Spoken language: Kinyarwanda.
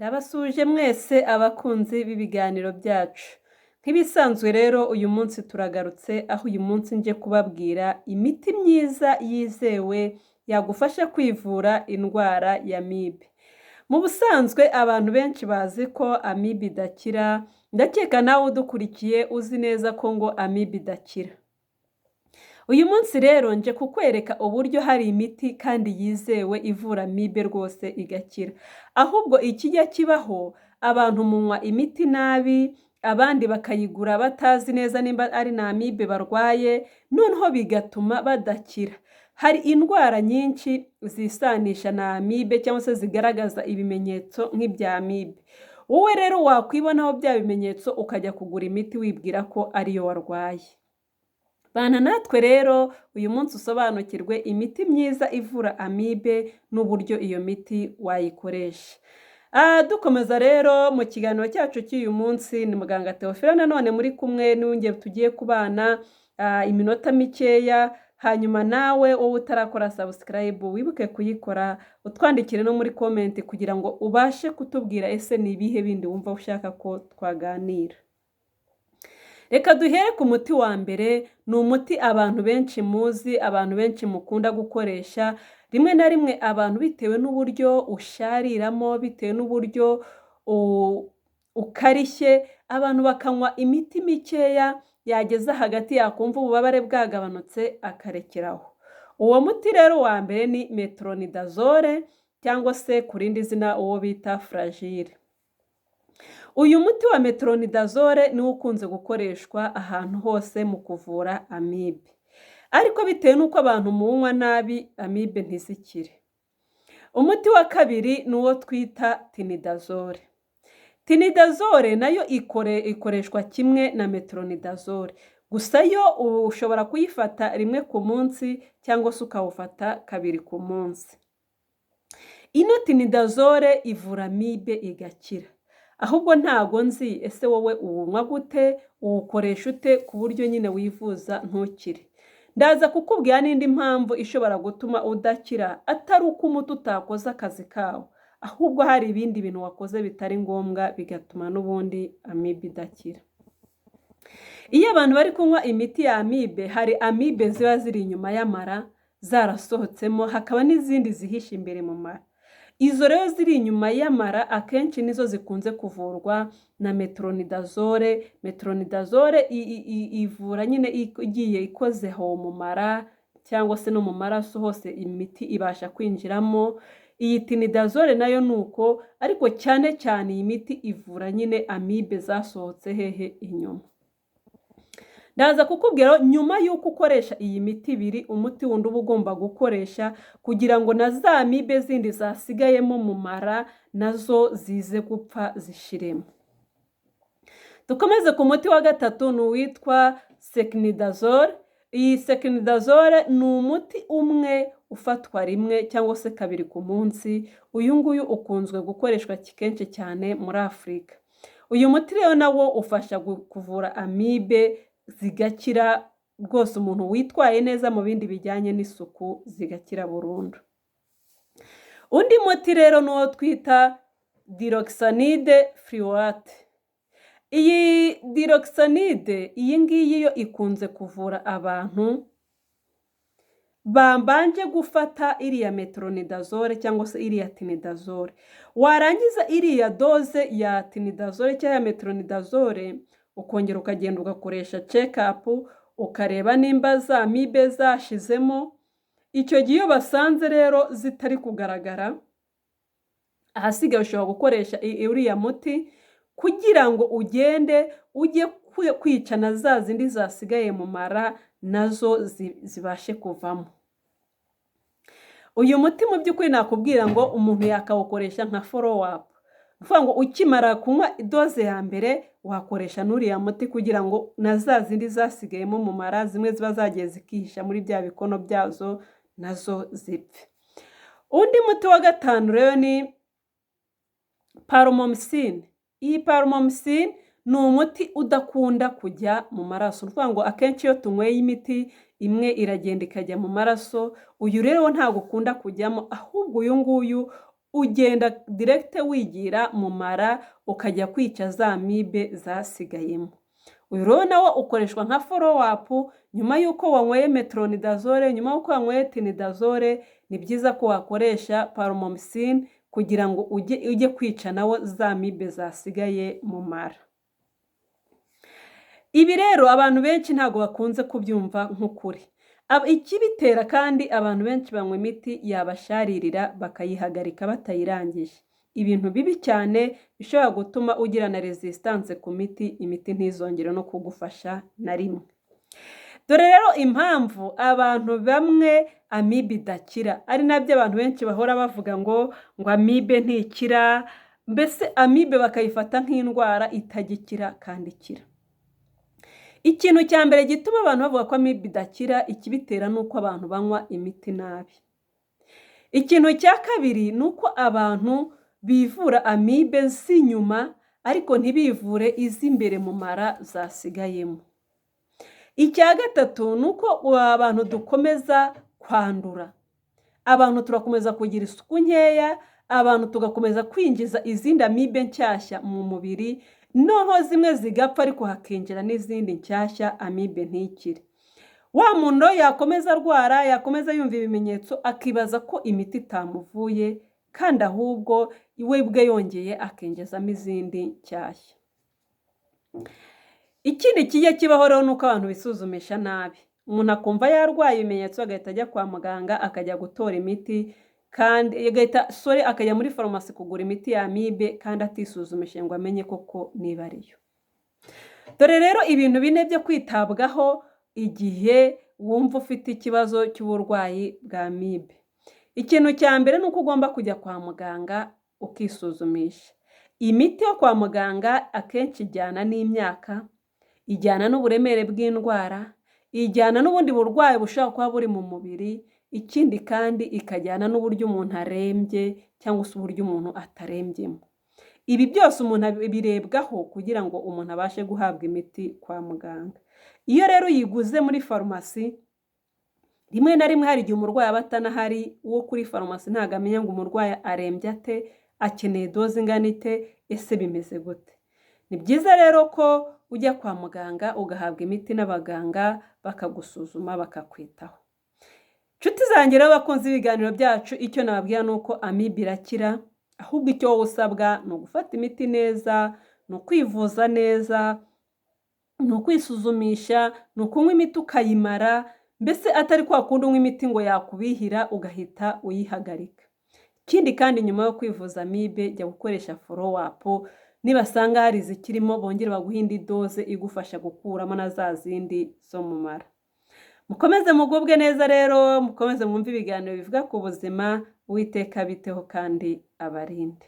Ndabasuje mwese abakunzi b'ibiganiro byacu. Nk'ibisanzwe rero uyu munsi turagarutse aho uyu munsi nje kubabwira imiti myiza yizewe yagufasha kwivura indwara ya amibe. Mu busanzwe abantu benshi bazi ko amibe idakira, ndakeka nawe udukurikiye uzi neza ko ngo amibe idakira. Uyu munsi rero nje kukwereka uburyo hari imiti kandi yizewe ivura amibe rwose igakira. Ahubwo ikijya kibaho abantu munywa imiti nabi, abandi bakayigura batazi neza nimba ari na amibe barwaye, noneho bigatuma badakira. Hari indwara nyinshi zisanisha na amibe cyangwa se zigaragaza ibimenyetso nk'ibya amibe. Wowe rero wakwibonaho bya bimenyetso ukajya kugura imiti wibwira ko ariyo warwaye. Bana natwe rero uyu munsi usobanukirwe imiti myiza ivura amibe n'uburyo iyo miti wayikoresha. Dukomeza rero mu kiganiro cyacu cy'uyu munsi ni muganga Theophile nanone muri kumwe n'uwongeye tugiye kubana iminota mikeya, hanyuma nawe wowe utarakora subscribe wibuke kuyikora, utwandikire no muri comment kugira ngo ubashe kutubwira ese ni ibihe bindi wumva ushaka ko twaganira. Reka duhere ku muti wa mbere. Ni umuti abantu benshi muzi, abantu benshi mukunda gukoresha. Rimwe na rimwe abantu bitewe n'uburyo ushariramo, bitewe n'uburyo ukarishye, abantu bakanywa imiti mikeya, yageza hagati yakumva ububabare bwagabanutse akarekeraho. Uwo muti rero wa mbere ni metronidazole cyangwa se ku rindi zina uwo bita Flagyl. Uyu muti wa metronidazole niwo ukunze gukoreshwa ahantu hose mu kuvura amibe. Ariko bitewe n'uko abantu munywa nabi, amibe ntizikire. Umuti wa kabiri ni uwo twita tinidazole. Tinidazole nayo ikoreshwa kimwe na metronidazole. Gusa yo ushobora kuyifata rimwe ku munsi cyangwa se ukawufata kabiri ku munsi. Ino tinidazole ivura amibe igakira. Ahubwo ntago nzi ese wowe uwunywa gute, uwukoresha ute ku buryo nyine wivuza ntukire. Ndaza kukubwira n'indi mpamvu ishobora gutuma udakira, atari uko umuti utakoze akazi kawo, ahubwo hari ibindi bintu wakoze bitari ngombwa bigatuma n'ubundi amibe idakira. Iyo abantu bari kunywa imiti ya amibe, hari amibe ziba ziri inyuma y'amara zarasohotsemo, hakaba n'izindi zihishe imbere mu mara. Izo rero ziri inyuma y'amara akenshi nizo zikunze kuvurwa na metronidazole. Metronidazole ivura nyine igiye ikozeho mu mara cyangwa se no mu maraso hose imiti ibasha kwinjiramo. Iyi tinidazole nayo nuko, ariko cyane cyane iyi miti ivura nyine amibe zasohotse hehe inyuma. Ndaza kukubwira nyuma y'uko ukoresha iyi miti ibiri, umuti wundi uba ugomba gukoresha kugira ngo na za amibe zindi zasigayemo mu mara nazo zize gupfa zishiremo. Dukomeze ku muti wa gatatu, ni uwitwa secnidazole. Iyi secnidazole ni umuti umwe ufatwa rimwe cyangwa se kabiri ku munsi. Uyu nguyu ukunzwe gukoreshwa kenshi cyane muri Afurika. Uyu muti rero nawo ufasha kuvura amibe zigakira rwose, umuntu witwaye neza mu bindi bijyanye n'isuku zigakira burundu. Undi muti rero ni uwo twita diroxanide fluorate. Iyi diroxanide iyi ngiyi yo ikunze kuvura abantu bambanje gufata iriya metronidazole cyangwa se iriya tinidazole. Warangiza iriya doze ya tinidazole cyangwa ya metronidazole, ukongera ukagenda ugakoresha check up ukareba nimba za amibe zashizemo. Icyo gihe iyo basanze rero zitari kugaragara, ahasigaye ushobora gukoresha uriya muti kugira ngo ugende ujye kwica na za zindi zasigaye mu mara nazo zibashe kuvamo. Uyu muti mu by'ukuri nakubwira ngo umuntu yakawukoresha nka follow up. Uvuga ngo ukimara kunywa doze ya mbere wakoresha n'uriya muti kugira ngo na za zindi zasigayemo mu mara, zimwe ziba zagiye zikihisha muri bya bikono byazo, nazo zipfe. Undi muti wa gatanu rero ni paromomycin. Iyi paromomycin ni umuti udakunda kujya mu maraso. Uvuga ngo akenshi iyo tunyweye imiti imwe iragenda ikajya mu maraso, uyu rero ntabwo ukunda kujyamo, ahubwo uyu nguyu ugenda direct wigira mu mara ukajya kwica za amibe zasigayemo. Uyu rero nawo ukoreshwa nka follow up nyuma y'uko wanyweye metronidazole, nyuma y'uko wanyweye tinidazole, ni byiza ko wakoresha palmomycin kugira ngo ujye kwica nawo za amibe zasigaye mu mara. Ibi rero abantu benshi ntago bakunze kubyumva nk'ukuri. Ikibitera kandi abantu benshi banywa imiti yabasharirira bakayihagarika batayirangije. Ibintu bibi cyane bishobora gutuma ugira na resistance ku miti, imiti ntizongere no kugufasha na rimwe. Dore rero impamvu abantu bamwe amibe idakira, ari nabyo abantu benshi bahora bavuga ngo amibe ntikira, mbese amibe bakayifata nk'indwara itagikira kandi ikira. Ikintu cya mbere gituma abantu bavuga ko amibe idakira, ikibitera nuko abantu banywa imiti nabi. Ikintu cya kabiri nuko abantu bivura amibe z'inyuma ariko ntibivure iz'imbere mu mara zasigayemo. Icya gatatu nuko abantu dukomeza kwandura. Abantu turakomeza kugira isuku nkeya, abantu tugakomeza kwinjiza izindi amibe nshyashya mu mubiri, noneho zimwe zigapfa ariko hakinjira n'izindi nshyashya, amibe ntikire. Wa muntu yakomeza arwara, yakomeza yumva ibimenyetso akibaza ko imiti itamuvuye, kandi ahubwo we bwe yongeye akinjizamo izindi nshyashya. Ikindi kijya kibaho rero nuko abantu bisuzumisha nabi. Umuntu akumva yarwaye ibimenyetso agahita ajya kwa muganga akajya gutora imiti, kandi akajya muri farumasi kugura imiti ya amibe kandi atisuzumishije ngo amenye koko niba ariyo. Dore rero ibintu bine byo kwitabwaho igihe wumva ufite ikibazo cy'uburwayi bwa amibe. Ikintu cya mbere nuko ugomba kujya kwa muganga ukisuzumisha. Imiti yo kwa muganga akenshi ijyana n'imyaka, ijyana n'uburemere bw'indwara, ijyana n'ubundi burwayi bushobora kuba buri mu mubiri, ikindi kandi ikajyana n'uburyo umuntu arembye cyangwa se uburyo umuntu atarembyemo. Ibi byose umuntu birebwaho kugira ngo umuntu abashe guhabwa imiti kwa muganga. Iyo rero uyiguze muri farumasi, rimwe na rimwe hari igihe umurwayi aba atanahari, uwo kuri farumasi ntabwo amenya ngo umurwayi arembye ate, akeneye doze ingana ite, ese bimeze gute. Ni byiza rero ko ujya kwa muganga ugahabwa imiti n'abaganga bakagusuzuma bakakwitaho. Nshuti zanjye rero bakunze ibiganiro byacu, icyo nababwira ni uko amibe irakira, ahubwo icyo wowe usabwa ni ugufata imiti neza, ni ukwivuza neza, ni ukwisuzumisha, ni ukunywa imiti ukayimara, mbese atari kwa kundi unywa imiti ngo yakubihira ugahita uyihagarika. Ikindi kandi nyuma yo kwivuza amibe jya gukoresha follow up, nibasanga hari izikirimo bongere baguhe indi doze igufasha gukuramo na za zindi zo mu mara. Mukomeze mugubwe neza rero, mukomeze mwumve ibiganiro bivuga ku buzima, Uwiteka biteho kandi abarinde.